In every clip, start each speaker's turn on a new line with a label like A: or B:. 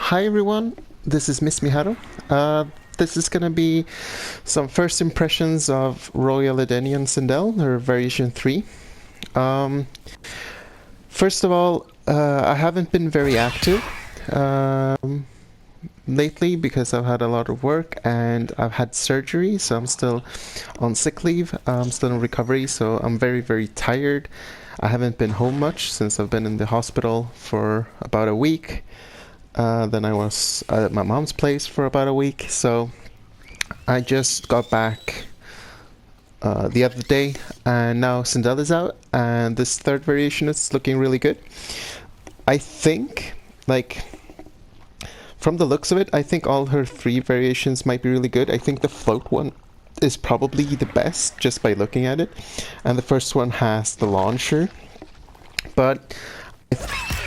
A: Hi everyone, this is Miss Miharu. This is gonna be some first impressions of Royal Edenian Sindel, or version 3. Um, First of all, I haven't been very active lately because I've had a lot of work and I've had surgery, so I'm still on sick leave. I'm still in recovery, so I'm very, very tired. I haven't been home much since I've been in the hospital for about a week. Then I was at my mom's place for about a week, so I just got back the other day, and now Sindel is out, and this third variation is looking really good. I think, like, from the looks of it, I think all her three variations might be really good. I think the float one is probably the best, just by looking at it, and the first one has the launcher, but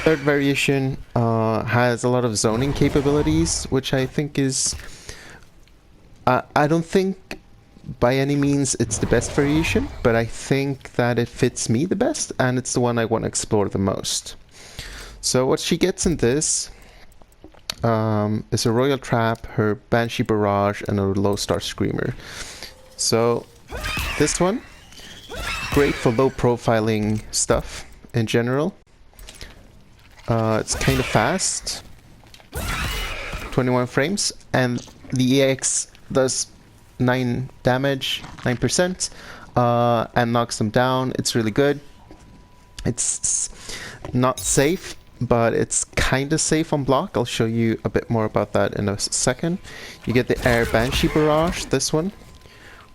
A: third variation has a lot of zoning capabilities, which I think is... I don't think by any means it's the best variation, but I think that it fits me the best, and it's the one I want to explore the most. So what she gets in this is a Royal Trap, her Banshee Barrage, and a Low Star Screamer. So this one, great for low profiling stuff in general. It's kind of fast, 21 frames, and the EX does 9 damage, 9%, and knocks them down. It's really good. It's not safe, but it's kind of safe on block. I'll show you a bit more about that in a second. You get the Air Banshee Barrage, this one,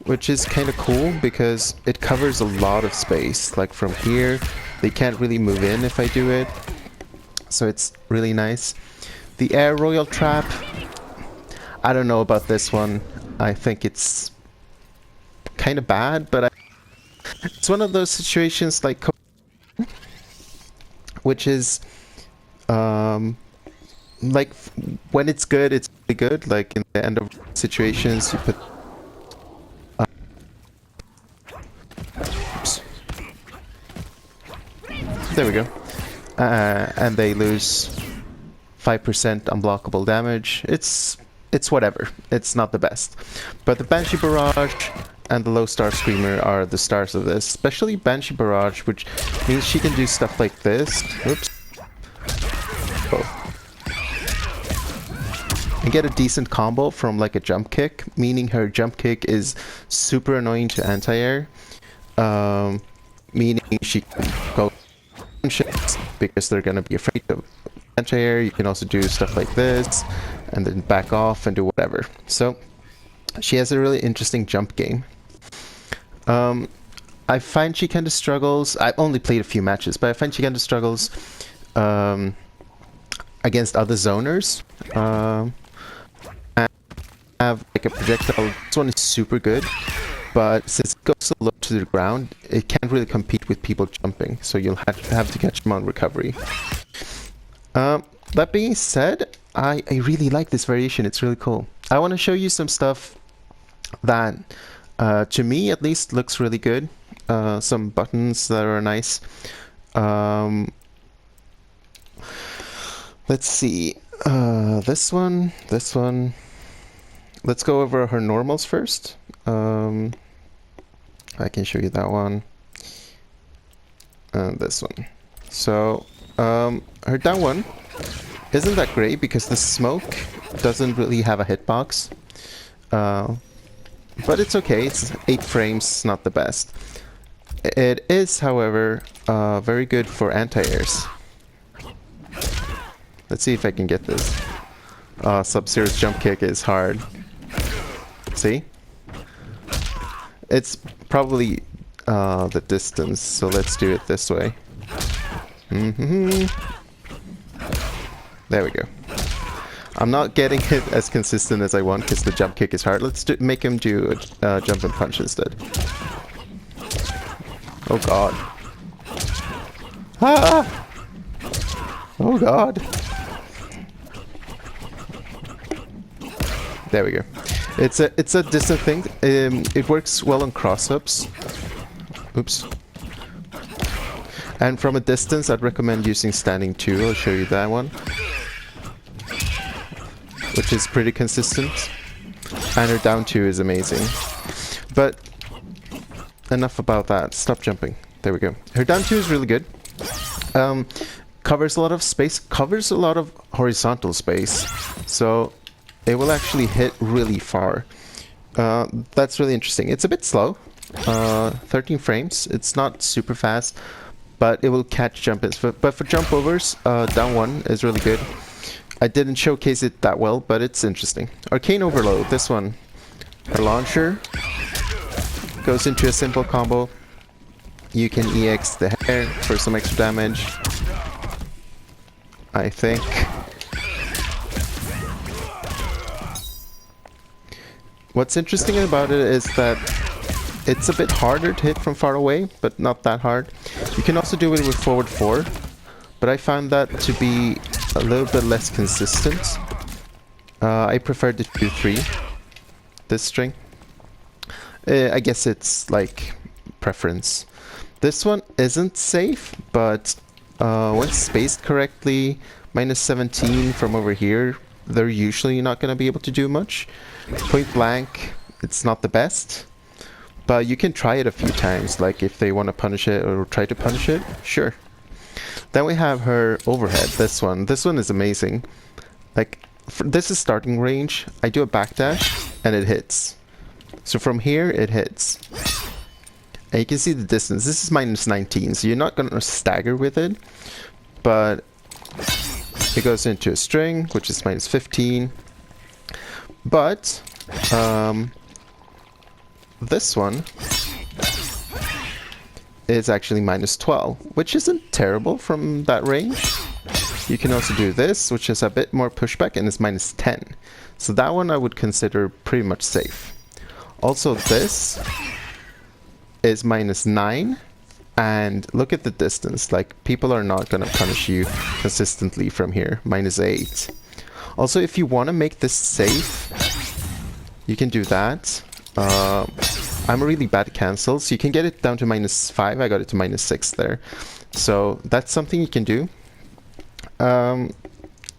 A: which is kind of cool because it covers a lot of space. Like from here, they can't really move in if I do it. So it's really nice. The Air Royal Trap, I don't know about this one. I think it's kind of bad, but it's one of those situations like Kombat, which is like when it's good, it's really good. Like in the end of situations, you put oops. There we go. And they lose 5% unblockable damage. It's whatever. It's not the best. But the Banshee Barrage and the Low Star Screamer are the stars of this. Especially Banshee Barrage, which means she can do stuff like this. Oops. Oh. And get a decent combo from like a jump kick, meaning her jump kick is super annoying to anti-air. Meaning she can go ships because they're gonna be afraid of anti-air. You can also do stuff like this and then back off and do whatever. So she has a really interesting jump game. I find she kind of struggles. I've only played a few matches, but I find she kind of struggles against other zoners. And have like a projectile. This one is super good, but since it goes so low to the ground, it can't really compete with people jumping, so you'll have to catch them on recovery. That being said, I really like this variation. It's really cool. I want to show you some stuff that, to me at least, looks really good. Some buttons that are nice. Let's see. This one. Let's go over her normals first. I can show you that one. And this one. So, her down one isn't that great because the smoke doesn't really have a hitbox. But it's okay. It's 8 frames, not the best. It is, however, very good for anti-airs. Let's see if I can get this. Sub-Zero's jump kick is hard. See? It's probably the distance, so let's do it this way. There we go. I'm not getting it as consistent as I want because the jump kick is hard. Let's make him do a jump and punch instead. Oh god. Ah! Oh god. There we go. It's a distant thing. It works well on cross-ups. Oops. And from a distance, I'd recommend using standing 2. I'll show you that one. which is pretty consistent. And her down 2 is amazing. But enough about that. Stop jumping. There we go. Her down 2 is really good. Covers a lot of space, covers a lot of horizontal space. So it will actually hit really far. That's really interesting. It's a bit slow. 13 frames. It's not super fast, but it will catch jump-ins. But for jump overs, down 1 is really good. I didn't showcase it that well, but it's interesting. Arcane Overload, this one. Her launcher goes into a simple combo. You can EX the hair for some extra damage, I think. What's interesting about it is that it's a bit harder to hit from far away, but not that hard. You can also do it with forward 4, but I found that to be a little bit less consistent. I preferred the 2-3, this string. I guess it's like preference. This one isn't safe, but when spaced correctly, -17 from over here, they're usually not going to be able to do much. Point blank, it's not the best, but you can try it a few times, like if they want to punish it or try to punish it, sure. Then we have her overhead, this one. This one is amazing. Like, this is starting range. I do a backdash and it hits. So from here, it hits. And you can see the distance. This is -19, so you're not going to stagger with it. But it goes into a string, which is -15. But this one is actually -12, which isn't terrible from that range. You can also do this, which is a bit more pushback, and it's -10. So that one I would consider pretty much safe. Also this is -9, and look at the distance. Like, people are not going to punish you consistently from here. -8. Also, if you want to make this safe, you can do that. I'm really bad at cancels. You can get it down to -5. I got it to -6 there. So that's something you can do.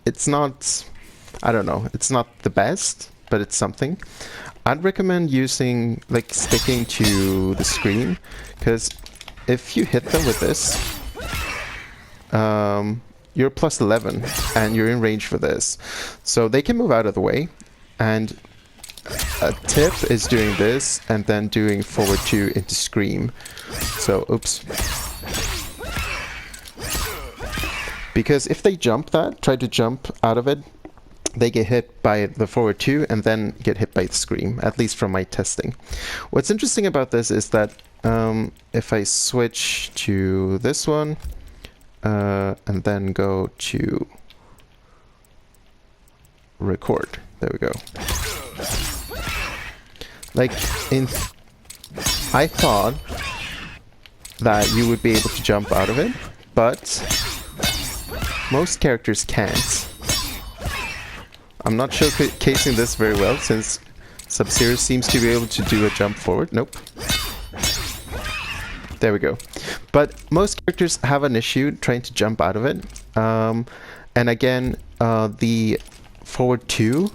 A: It's not, I don't know, it's not the best, but it's something. I'd recommend using, like, sticking to the screen, because if you hit them with this, you're +11 and you're in range for this. So they can move out of the way, and a tip is doing this and then doing forward 2 into scream. So, oops. Because if they jump that, try to jump out of it, they get hit by the forward 2 and then get hit by the scream, at least from my testing. What's interesting about this is that if I switch to this one and then go to record, there we go. Like, I thought that you would be able to jump out of it, but most characters can't. I'm not showcasing this very well, since Sub-Zero seems to be able to do a jump forward. Nope. There we go. But most characters have an issue trying to jump out of it. And again, the forward 2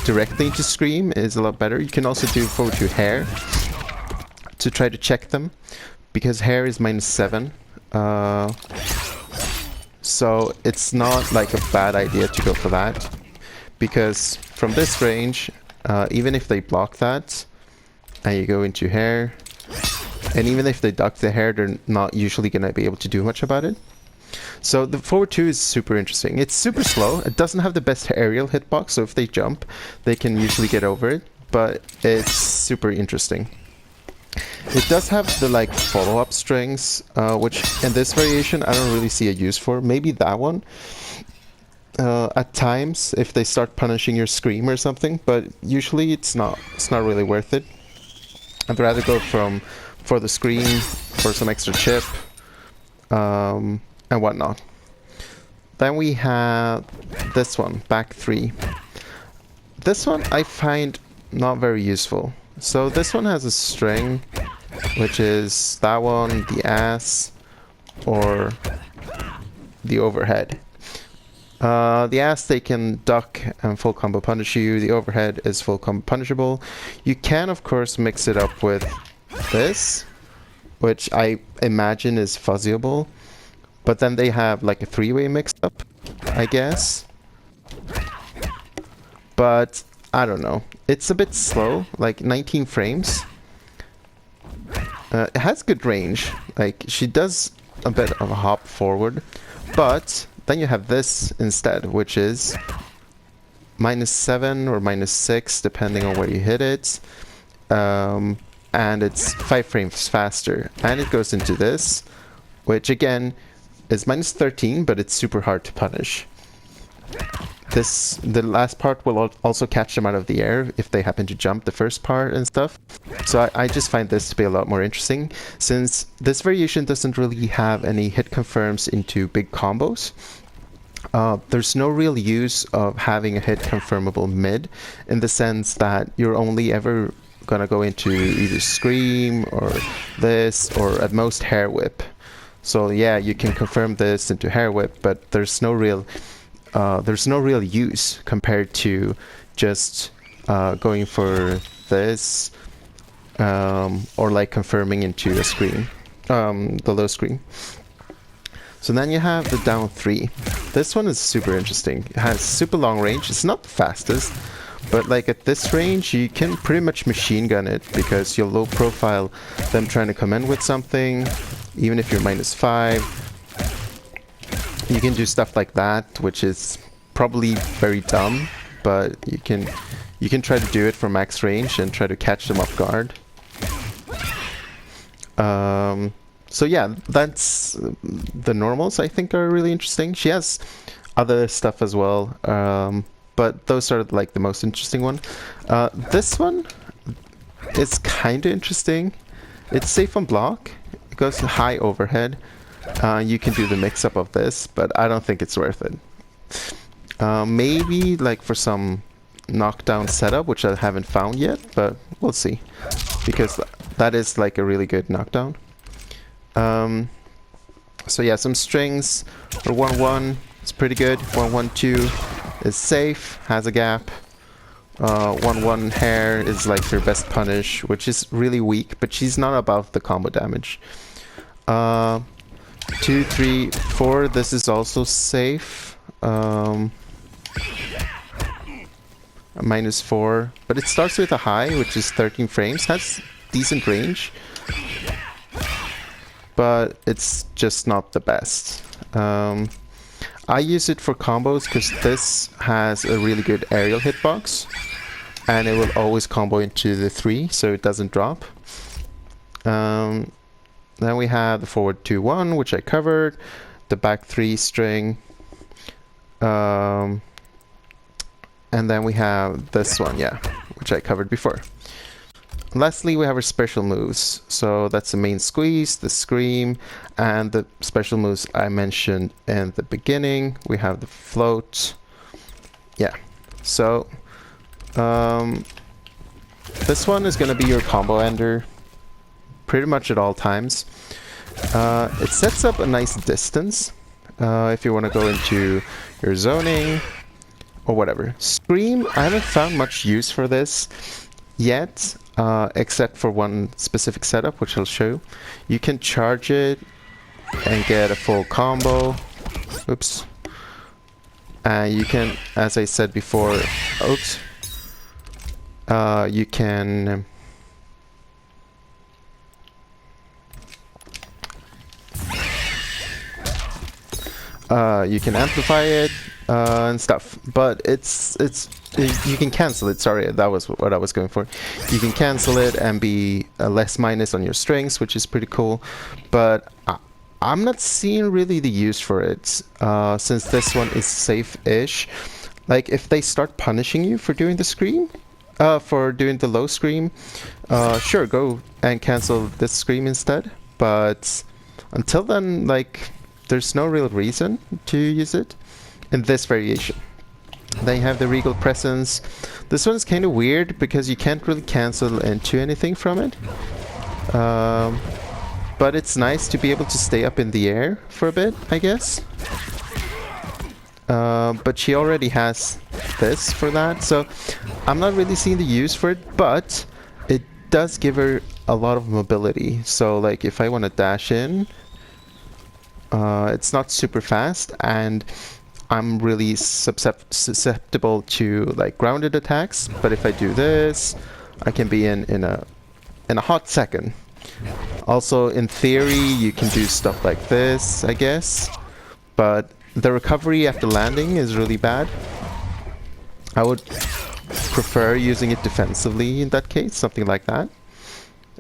A: directly into scream is a lot better. You can also do forward 2 hair to try to check them, because hair is -7. So it's not like a bad idea to go for that, because from this range, even if they block that and you go into hair, and even if they duck the hair, they're not usually going to be able to do much about it. So the forward 2 is super interesting. It's super slow. It doesn't have the best aerial hitbox, so if they jump, they can usually get over it, but it's super interesting. It does have the, like, follow-up strings, which in this variation I don't really see a use for. Maybe that one at times, if they start punishing your scream or something, but usually it's not really worth it. I'd rather go for the scream, for some extra chip, and whatnot. Then we have this one, back 3. This one I find not very useful. So this one has a string, which is that one, the ass, or the overhead. The ass, they can duck and full combo punish you. The overhead is full combo punishable. You can, of course, mix it up with this, which I imagine is fuzzyable. But then they have like a three-way mix-up, I guess. But I don't know. It's a bit slow, like 19 frames. It has good range. Like, she does a bit of a hop forward, but then you have this instead, which is -7 or -6, depending on where you hit it. And it's 5 frames faster. And it goes into this, which again is -13, but it's super hard to punish. The last part will also catch them out of the air if they happen to jump the first part and stuff. So I just find this to be a lot more interesting, since this variation doesn't really have any hit confirms into big combos. There's no real use of having a hit confirmable mid, in the sense that you're only ever gonna go into either Scream or this, or at most Hair Whip. So yeah, you can confirm this into Hair Whip, but there's no real use compared to just going for this, or like confirming into a Scream, the low Scream. So then you have the down 3. This one is super interesting. It has super long range. It's not the fastest, but like at this range you can pretty much machine gun it, because you'll low profile them trying to come in with something, even if you're -5. You can do stuff like that, which is probably very dumb, but you can try to do it from max range and try to catch them off guard. So yeah, that's the normals. I think are really interesting. She has other stuff as well, but those are like the most interesting one. This one is kind of interesting. It's safe on block. It goes to high overhead. You can do the mix-up of this, but I don't think it's worth it. Maybe like for some knockdown setup, which I haven't found yet, but we'll see, because that is like a really good knockdown. So yeah, some strings for 1-1, it's pretty good. 1-1-2 is safe, has a gap. 1-1 Hair is like your best punish, which is really weak, but she's not above the combo damage. 2, 3, 4, this is also safe. -4, but it starts with a high, which is 13 frames, has decent range, but it's just not the best. I use it for combos because this has a really good aerial hitbox, and it will always combo into the 3, so it doesn't drop. Then we have the forward 2-1, which I covered, the back 3 string, and then we have this one, yeah, which I covered before. Lastly, we have our special moves. So that's the main squeeze, the scream, and the special moves I mentioned in the beginning. We have the float. Yeah, so this one is going to be your combo ender pretty much at all times. It sets up a nice distance if you want to go into your zoning or whatever. Scream, I haven't found much use for this yet, except for one specific setup, which I'll show. You can charge it and get a full combo. Oops. You can, as I said before, oops. You can amplify it and stuff, but you can cancel it. Sorry, that was what I was going for. You can cancel it and be less minus on your strings, which is pretty cool, but I'm not seeing really the use for it, since this one is safe-ish. Like, if they start punishing you for doing the scream, for doing the low scream, sure, go and cancel this scream instead, but until then, like, there's no real reason to use it in this variation. Then you have the Regal Presence. This one's kind of weird because you can't really cancel into anything from it. But it's nice to be able to stay up in the air for a bit, I guess. But she already has this for that, so I'm not really seeing the use for it, but it does give her a lot of mobility. So like if I want to dash in, it's not super fast, and I'm really susceptible to like grounded attacks. But if I do this, I can be in a hot second. Also, in theory, you can do stuff like this, I guess, but the recovery after landing is really bad. I would prefer using it defensively in that case, something like that.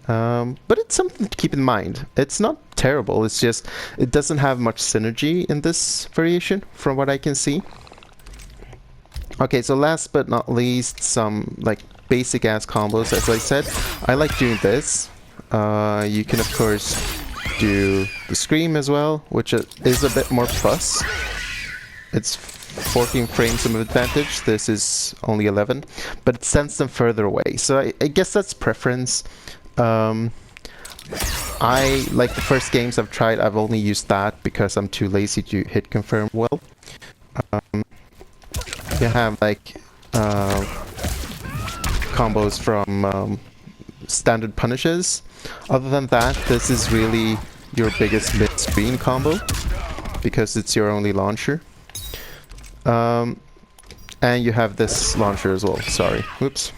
A: But it's something to keep in mind. It's not terrible, it's just it doesn't have much synergy in this variation from what I can see. Okay, so last but not least, some like basic ass combos. As I said, I like doing this. You can of course do the scream as well, which is a bit more fuss. It's 14 frames of advantage. This is only 11, but it sends them further away. So I guess that's preference. I like the first games I've tried, I've only used that because I'm too lazy to hit confirm well. You have like combos from standard punishes. Other than that, this is really your biggest mid-screen combo because it's your only launcher. And you have this launcher as well. Sorry. Whoops.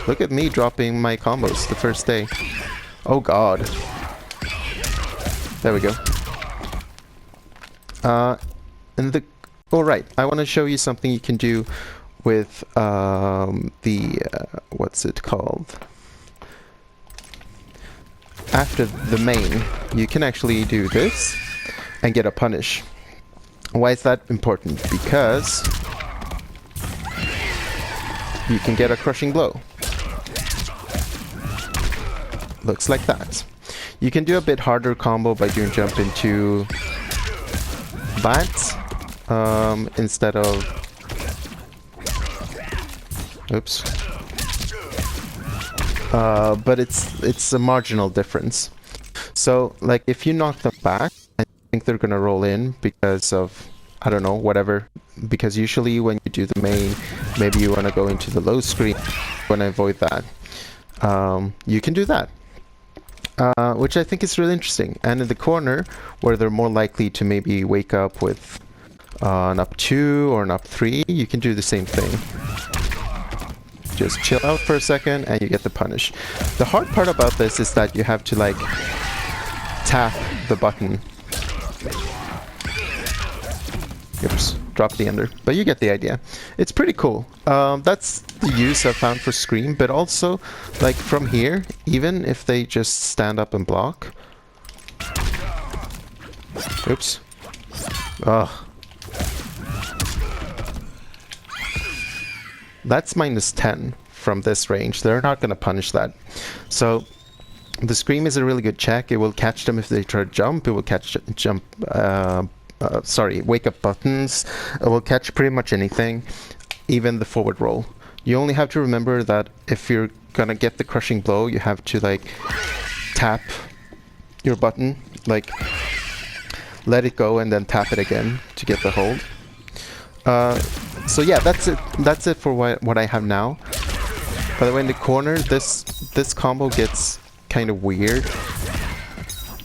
A: Look at me dropping my combos the first day. Oh god. There we go. Alright, I want to show you something you can do with what's it called? After the main, you can actually do this and get a punish. Why is that important? Because you can get a crushing blow. Looks like that. You can do a bit harder combo by doing jump into that instead of... Oops. But it's a marginal difference. So like if you knock them back, I think they're gonna roll in because of, I don't know, whatever. Because usually when you do the main, maybe you want to go into the low screen. You want to avoid that. You can do that. Which I think is really interesting. And in the corner, where they're more likely to maybe wake up with an up 2 or an up 3, you can do the same thing. Just chill out for a second and you get the punish. The hard part about this is that you have to like tap the button. Oops, drop the ender. But you get the idea. It's pretty cool. That's the use I've found for Scream, but also like from here, even if they just stand up and block. Oops. Ugh. That's -10 from this range. They're not going to punish that. So the Scream is a really good check. It will catch them if they try to jump. It will catch wake up buttons. It will catch pretty much anything, even the forward roll. You only have to remember that if you're gonna get the crushing blow, you have to like tap your button, like let it go and then tap it again to get the hold. So yeah, that's it. That's it for what I have now. By the way, in the corner, this combo gets kind of weird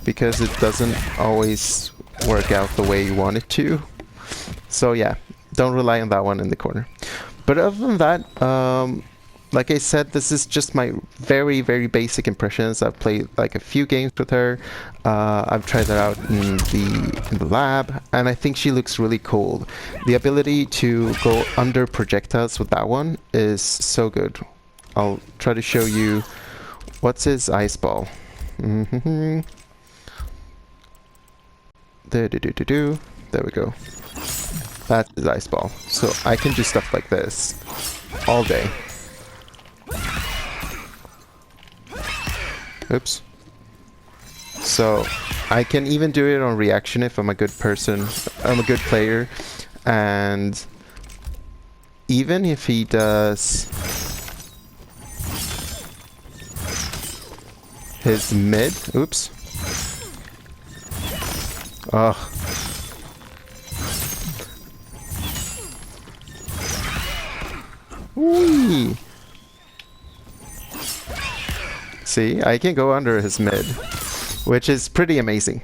A: because it doesn't always work out the way you want it to. So yeah, don't rely on that one in the corner. But other than that, like I said, this is just my very, very basic impressions. I've played like a few games with her. I've tried her out in the lab, and I think she looks really cool. The ability to go under projectiles with that one is so good. I'll try to show you. What's his ice ball? There we go. That's his ice ball. So I can do stuff like this all day. Oops. So I can even do it on reaction if I'm a good person. I'm a good player. And even if he does his mid, oops. Ugh. Whee! See, I can go under his mid, which is pretty amazing.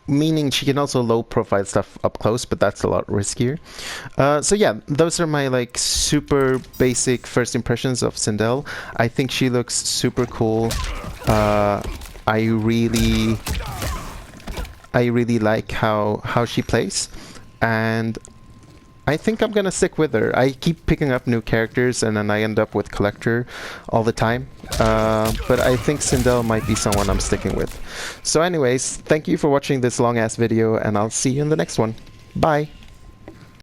A: Meaning she can also low profile stuff up close, but that's a lot riskier. So yeah, those are my like super basic first impressions of Sindel. I think she looks super cool. I really like how she plays, and I think I'm gonna stick with her. I keep picking up new characters and then I end up with Collector all the time. But I think Sindel might be someone I'm sticking with. So anyways, thank you for watching this long ass video and I'll see you in the next one. Bye!